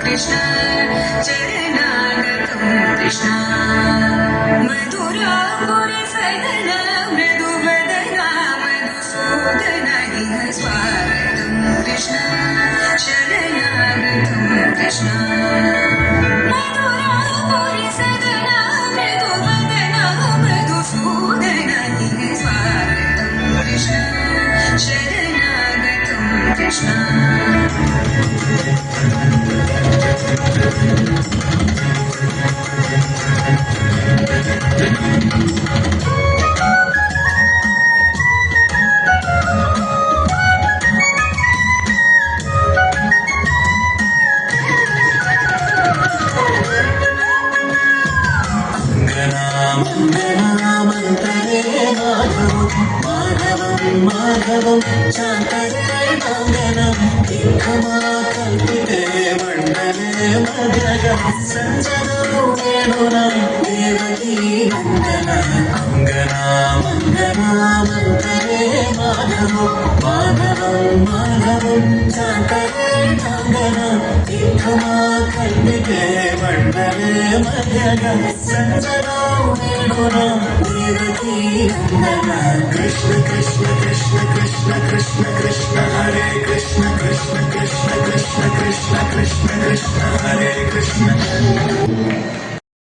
कृष्ण चरणागतं कृष्ण मधुरापुरी सदन मृदुवदना मधुसूदना इह स्वागतं कृष्ण शरणागतं कृष्ण मधुरापुरी सदन मृदुवदना मधुसूदना इह स्वागतं कृष्ण शरणागतं कृष्ण माधवं शान्तरेणाङ्गनं कल्पिते मण्डले मध्यगं सञ्जनो वेणुना देवकी नन्दन अङ्गनामन्तरे माधवं शान्तरेणाङ्गनं कल्पिते मण्डले मध्यगं सञ्जनो वेणुना देवकी नन्दन कृष्ण कृष्ण कृष्ण कृष्ण कृष्ण कृष्ण हरे कृष्ण कृष्ण कृष्ण कृष्ण कृष्ण कृष्ण कृष्ण हरे कृष्ण